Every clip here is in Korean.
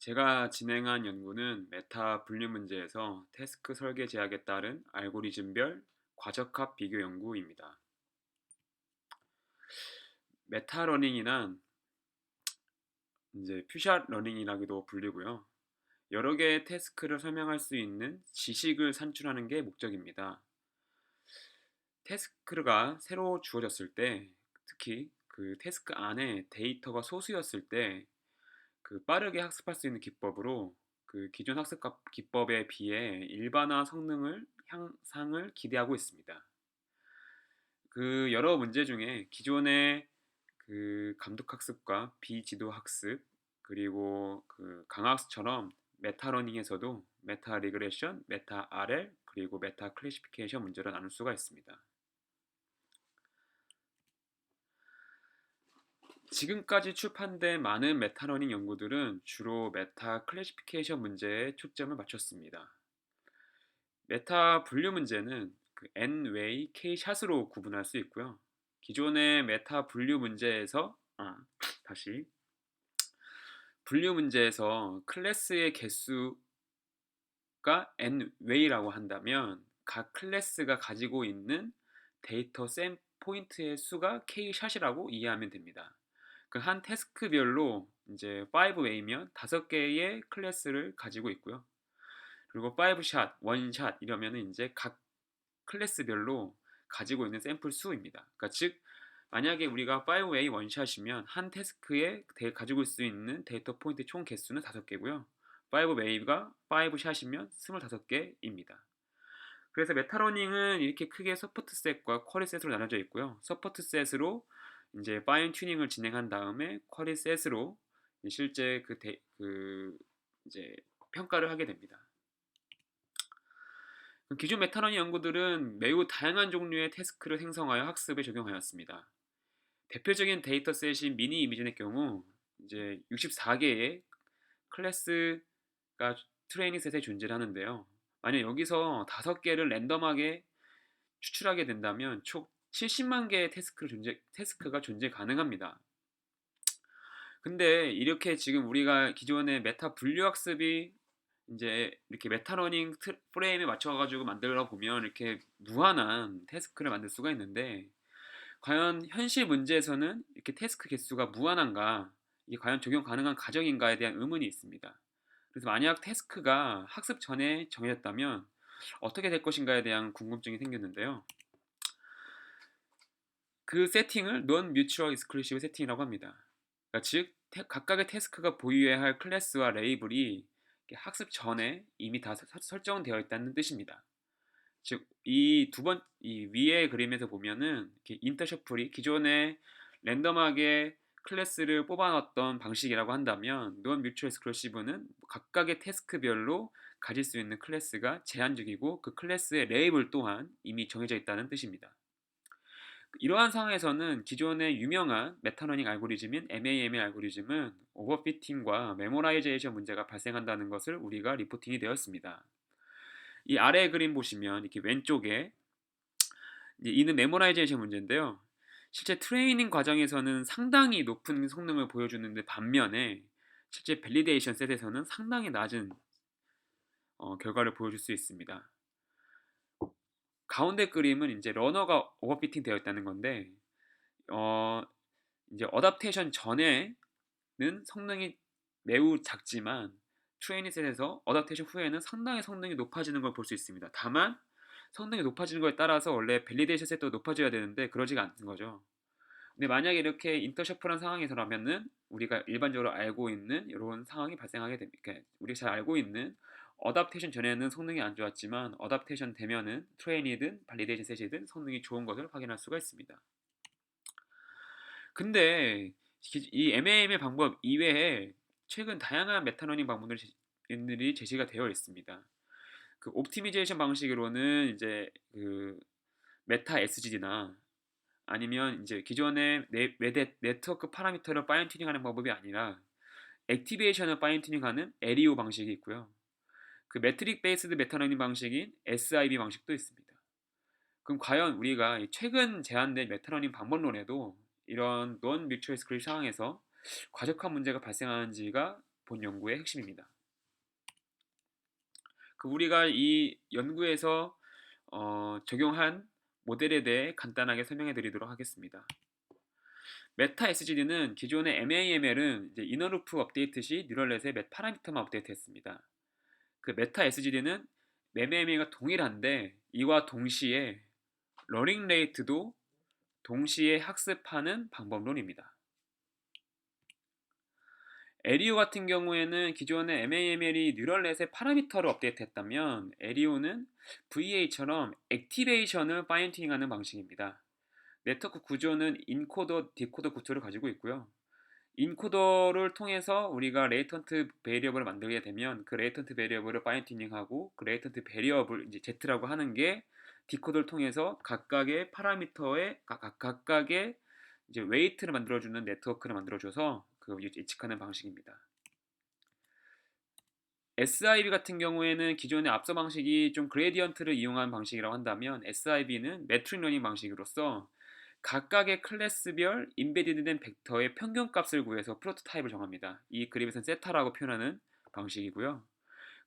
제가 진행한 연구는 메타 분류 문제에서 태스크 설계 제약에 따른 알고리즘별 과적합 비교 연구입니다. 메타 러닝이란 이제 퓨샷 러닝이라고도 불리고요. 여러 개의 태스크를 설명할 수 있는 지식을 산출하는 게 목적입니다. 태스크가 새로 주어졌을 때, 특히 그 태스크 안에 데이터가 소수였을 때 빠르게 학습할 수 있는 기법으로 기존 학습 기법에 비해 일반화 성능을 향상을 기대하고 있습니다. 여러 문제 중에 기존의 감독 학습과 비지도 학습 그리고 강학습처럼 메타 러닝에서도 메타 리그레션, 메타 RL 그리고 메타 클래시피케이션 문제로 나눌 수가 있습니다. 지금까지 출판된 많은 메타러닝 연구들은 주로 메타 클래시피케이션 문제에 초점을 맞췄습니다. 메타 분류 문제는 N-웨이 K-샷으로 구분할 수 있고요. 기존의 메타 분류 문제에서 다시 분류 문제에서 클래스의 개수가 N-웨이라고 한다면 각 클래스가 가지고 있는 데이터 샘 포인트의 수가 K-샷이라고 이해하면 됩니다. 한 태스크별로 이제 5way면 5개의 클래스를 가지고 있고요. 그리고 5샷, 1샷 이러면은 이제 각 클래스별로 가지고 있는 샘플 수입니다. 즉 만약에 우리가 5way 1샷이면 한 태스크에 가지고 있을 수 있는 데이터 포인트 총 개수는 5개고요. 5way가 5샷이면 25개입니다. 그래서 메타러닝은 이렇게 크게 서포트 셋과 쿼리 셋으로 나눠져 있고요. 서포트 셋으로 이제 파인 튜닝을 진행한 다음에 쿼리 셋으로 실제 이제 평가를 하게 됩니다. 기존 메타러닝 연구들은 매우 다양한 종류의 태스크를 생성하여 학습에 적용하였습니다. 대표적인 데이터셋인 미니 이미진의 경우 이제 64개의 클래스가 트레이닝 셋에 존재를 하는데요. 만약 여기서 5개를 랜덤하게 추출하게 된다면 총 70만 개의 태스크가 존재 가능합니다. 근데 이렇게 지금 우리가 기존의 메타 분류 학습이 이제 이렇게 메타러닝 프레임에 맞춰가지고 만들어 보면 이렇게 무한한 태스크를 만들 수가 있는데 과연 현실 문제에서는 이렇게 태스크 개수가 무한한가? 이게 과연 적용 가능한 가정인가에 대한 의문이 있습니다. 그래서 만약 태스크가 학습 전에 정해졌다면 어떻게 될 것인가에 대한 궁금증이 생겼는데요. 그 세팅을 Non Mutual Exclusive 세팅이라고 합니다. 그러니까 즉 각각의 태스크가 보유해야 할 클래스와 레이블이 학습 전에 이미 다 설정되어 있다는 뜻입니다. 즉 이 위의 그림에서 보면은 이렇게 인터셔플이 기존에 랜덤하게 클래스를 뽑아놨던 방식이라고 한다면 Non Mutual Exclusive는 각각의 태스크별로 가질 수 있는 클래스가 제한적이고 그 클래스의 레이블 또한 이미 정해져 있다는 뜻입니다. 이러한 상황에서는 기존의 유명한 메타러닝 알고리즘인 MAM의 알고리즘은 오버피팅과 메모라이제이션 문제가 발생한다는 것을 우리가 리포팅이 되었습니다. 이 아래 그림 보시면 이렇게 왼쪽에 이는 메모라이제이션 문제인데요. 실제 트레이닝 과정에서는 상당히 높은 성능을 보여주는데 반면에 실제 밸리데이션 셋에서는 상당히 낮은 결과를 보여줄 수 있습니다. 가운데 그림은 이제 러너가 오버피팅 되어 있다는 건데 이제 어답테이션 전에는 성능이 매우 작지만 트레이닝 셋에서 어답테이션 후에는 상당히 성능이 높아지는 걸 볼 수 있습니다. 다만 성능이 높아지는 거에 따라서 원래 밸리데이션 셋도 높아져야 되는데 그러지가 않는 거죠. 근데 만약에 이렇게 인터셔플한 상황에서라면은 우리가 일반적으로 알고 있는 이런 상황이 발생하게 됩니다. 그러니까 우리가 잘 알고 있는 어답테이션 전에는 성능이 안 좋았지만 어답테이션 되면은 트레인이든 발리데이션 셋이든 성능이 좋은 것을 확인할 수가 있습니다. 근데 이 MAM의 방법 이외에 최근 다양한 메타러닝 방법들이 제시가 되어 있습니다. 옵티미제이션 방식으로는 이제 메타 SGD나 아니면 이제 기존의 네트워크 파라미터를 파인 튜닝하는 방법이 아니라 액티베이션을 파인 튜닝하는 LEO 방식이 있고요. 매트릭 베이스드 메타러닝 방식인 SIB 방식도 있습니다. 그럼 과연 우리가 최근 제안된 메타러닝 방법론에도 이런 논 뮤추얼 스크립 상황에서 과적한 문제가 발생하는지가 본 연구의 핵심입니다. 우리가 이 연구에서 적용한 모델에 대해 간단하게 설명해 드리도록 하겠습니다. 메타 SGD는 기존의 MAML은 이제 이너루프 업데이트 시 뉴럴넷의 몇 파라미터만 업데이트했습니다. 그 메타 SGD는 MAML과 동일한데 이와 동시에 러닝 레이트도 동시에 학습하는 방법론입니다. 에리오 같은 경우에는 기존의 MAML이 뉴럴넷의 파라미터를 업데이트했다면 에리오는 VA처럼 액티베이션을 파인튜닝하는 방식입니다. 네트워크 구조는 인코더, 디코더 구조를 가지고 있고요. 인코더를 통해서 우리가 레이턴트 베리어블을 만들게 되면 그 레이턴트 베리어블을 파인튜닝하고 그 레이턴트 베리어블 이제 Z라고 하는 게 디코더를 통해서 각각의 파라미터의 각각의 이제 웨이트를 만들어주는 네트워크를 만들어줘서 그 예측하는 방식입니다. SIB 같은 경우에는 기존의 앞서 방식이 좀 그레디언트를 이용한 방식이라고 한다면 SIB는 매트릭 러닝 방식으로서 각각의 클래스별 인베디드된 벡터의 평균값을 구해서 프로토타입을 정합니다. 이 그림에서는 세타라고 표현하는 방식이고요.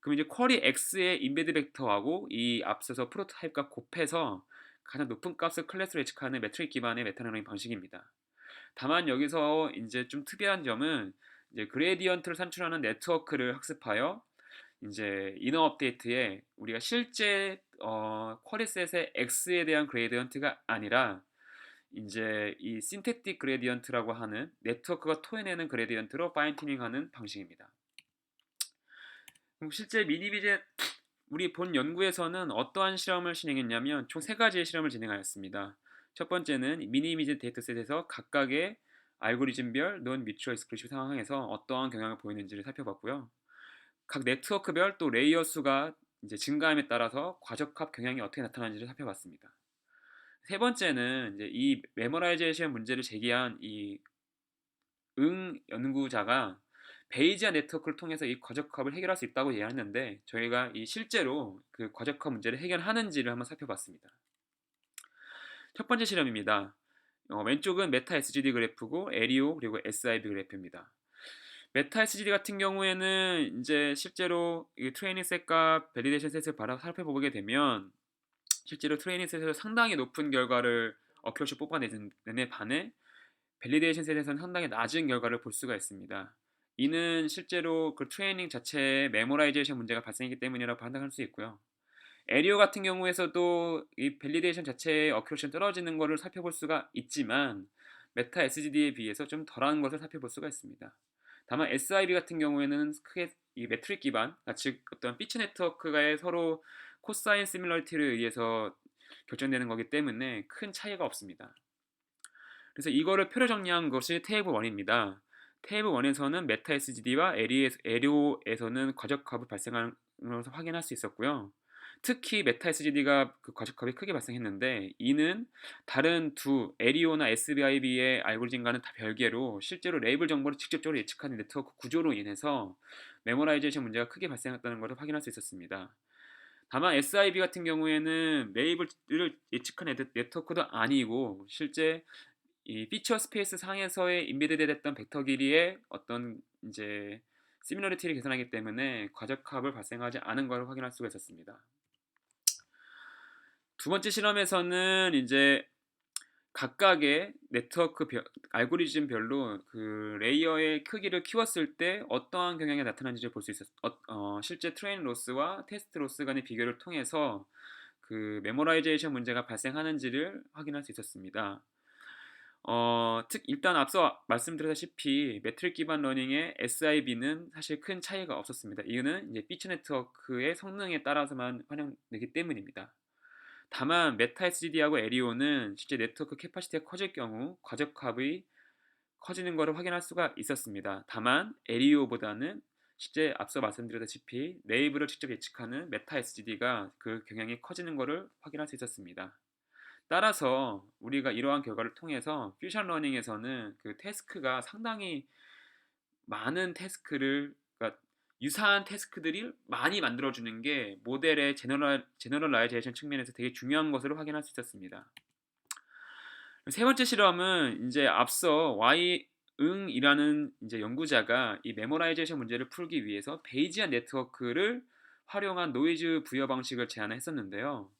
그럼 이제 쿼리 X의 인베드 벡터하고 이 앞서서 프로토타입과 곱해서 가장 높은 값을 클래스로 예측하는 매트릭 기반의 메타러닝 방식입니다. 다만 여기서 이제 좀 특이한 점은 이제 그레디언트를 산출하는 네트워크를 학습하여 이제 이너 업데이트에 우리가 실제 쿼리셋의 X에 대한 그레디언트가 아니라 이제 이 신테틱 그레디언트라고 하는 네트워크가 토해내는 그레디언트로 파인튜닝하는 방식입니다. 그럼 실제 미니비젯 우리 본 연구에서는 어떠한 실험을 진행했냐면 총 3가지의 실험을 진행하였습니다. 첫 번째는 미니비젯 데이터셋에서 각각의 알고리즘별 논 뮤추얼 익스클루시브 상황에서 어떠한 경향을 보이는지를 살펴봤고요. 각 네트워크별 또 레이어 수가 이제 증가함에 따라서 과적합 경향이 어떻게 나타나는지를 살펴봤습니다. 세 번째는 이제 이 메모라이제이션 문제를 제기한 이 연구자가 베이지아 네트워크를 통해서 이 과적합을 해결할 수 있다고 얘기했는데 저희가 이 실제로 그 과적합 문제를 해결하는지를 한번 살펴봤습니다. 첫 번째 실험입니다. 왼쪽은 메타 SGD 그래프고 에리오 그리고 SIB 그래프입니다. 메타 SGD 같은 경우에는 이제 실제로 이 트레이닝 셋과 밸리데이션 셋을 살펴보게 되면 실제로 트레이닝 셋에서 상당히 높은 결과를 어큐러시 뽑아내는 데 반해 밸리데이션 셋에서는 상당히 낮은 결과를 볼 수가 있습니다. 이는 실제로 그 트레이닝 자체에 메모라이제이션 문제가 발생했기 때문이라고 판단할 수 있고요. 에리오 같은 경우에서도 이 밸리데이션 자체의 어큐러시는 떨어지는 것을 살펴볼 수가 있지만 메타 SGD에 비해서 좀 덜한 것을 살펴볼 수가 있습니다. 다만 SIB 같은 경우에는 크게 이 매트릭 기반, 즉 어떤 피치 네트워크가의 서로 코사인 시밀러리티를 의해서 결정되는 거기 때문에 큰 차이가 없습니다. 그래서 이거를 표로 정리한 것이 테이블 1입니다. 테이블 1에서는 메타 SGD와 에리오에서는 과적합이 발생하는 것을 확인할 수 있었고요. 특히 메타 SGD가 그 과적합이 크게 발생했는데 이는 다른 두 에리오나 SBIB의 알고리즘과는 다 별개로 실제로 레이블 정보를 직접적으로 예측하는 네트워크 구조로 인해서 메모라이제이션 문제가 크게 발생했다는 것을 확인할 수 있었습니다. 다만 SIB 같은 경우에는 레이블을 예측한 네트워크도 아니고 실제 이 피처 스페이스 상에서의 인베디드 됐던 벡터 길이의 어떤 이제 시밀러리티를 계산하기 때문에 과적합을 발생하지 않은 것을 확인할 수가 있었습니다. 두 번째 실험에서는 이제 각각의 네트워크 알고리즘별로 그 레이어의 크기를 키웠을 때 어떠한 경향이 나타나는지를 볼 수 있었. 실제 트레인 로스와 테스트 로스 간의 비교를 통해서 그 메모라이제이션 문제가 발생하는지를 확인할 수 있었습니다. 일단 앞서 말씀드렸다시피 매트릭 기반 러닝의 SIB는 사실 큰 차이가 없었습니다. 이유는 이제 피치 네트워크의 성능에 따라서만 환영되기 때문입니다. 다만 메타 SGD하고 에리오는 실제 네트워크 캐파시티가 커질 경우 과적합이 커지는 것을 확인할 수가 있었습니다. 다만 에리오보다는 실제 앞서 말씀드렸다시피 네이버를 직접 예측하는 메타 SGD가 그 경향이 커지는 것을 확인할 수 있었습니다. 따라서 우리가 이러한 결과를 통해서 퓨전 러닝에서는 그 태스크가 상당히 많은 태스크를 그러니까 유사한 태스크들이 많이 만들어주는 게 모델의 제너럴라이제이션 측면에서 되게 중요한 것으로 확인할 수 있었습니다. 세 번째 실험은 이제 앞서 응이라는 이제 연구자가 이 메모라이제이션 문제를 풀기 위해서 베이지안 네트워크를 활용한 노이즈 부여 방식을 제안했었는데요.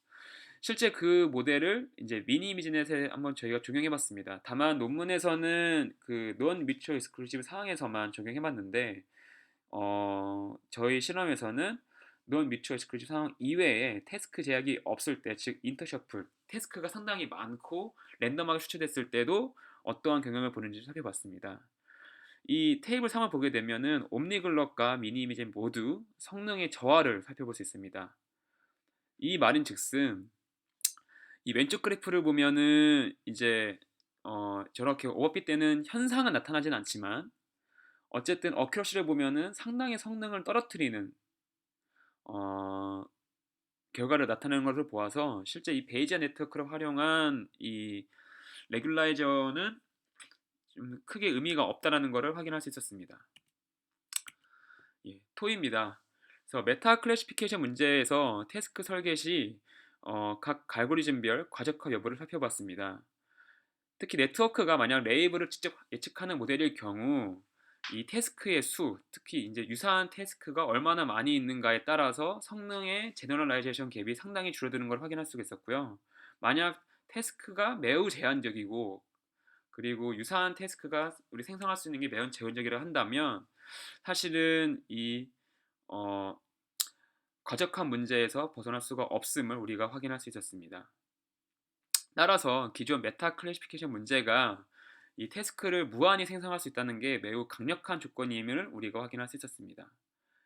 실제 그 모델을 이제 미니 이미지넷에 한번 저희가 적용해 봤습니다. 다만 논문에서는 그 non mutual exclusive 상황에서만 적용해 봤는데 저희 실험에서는 non mutual exclusive 상황 이외에 태스크 제약이 없을 때, 즉 인터셔플, 태스크가 상당히 많고 랜덤하게 수출됐을 때도 어떠한 경향을 보는지 살펴봤습니다. 이 테이블 3을 보게 되면은 옴니글럭과 미니 이미지 모두 성능의 저하를 살펴볼 수 있습니다. 이 말인즉슨 이 왼쪽 그래프를 보면은 이제 저렇게 오버핏 때는 현상은 나타나진 않지만 어쨌든 어큐러시를 보면은 상당히 성능을 떨어뜨리는 어, 결과를 나타내는 것을 보아서 실제 이 베이지안 네트워크를 활용한 이 레귤라이저는 좀 크게 의미가 없다라는 것을 확인할 수 있었습니다. 예, 토입니다. 그래서 메타 클래시피케이션 문제에서 태스크 설계 시 각 알고리즘별 과적화 여부를 살펴봤습니다. 특히 네트워크가 만약 레이블을 직접 예측하는 모델일 경우 이 태스크의 수, 특히 이제 유사한 태스크가 얼마나 많이 있는가에 따라서 성능의 제너럴라이제이션 갭이 상당히 줄어드는 걸 확인할 수가 있었고요. 만약 태스크가 매우 제한적이고 그리고 유사한 태스크가 우리 생성할 수 있는 게 매우 제한적이라 한다면 사실은 이 어, 과적한 문제에서 벗어날 수가 없음을 우리가 확인할 수 있었습니다. 따라서 기존 메타 클래시피케이션 문제가 이 태스크를 무한히 생성할 수 있다는 게 매우 강력한 조건임을 우리가 확인할 수 있었습니다.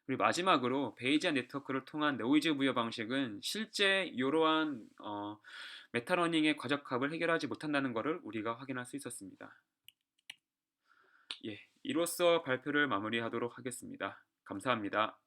그리고 마지막으로 베이지안 네트워크를 통한 노이즈 부여 방식은 실제 이러한 메타러닝의 과적합을 해결하지 못한다는 것을 우리가 확인할 수 있었습니다. 예, 이로써 발표를 마무리하도록 하겠습니다. 감사합니다.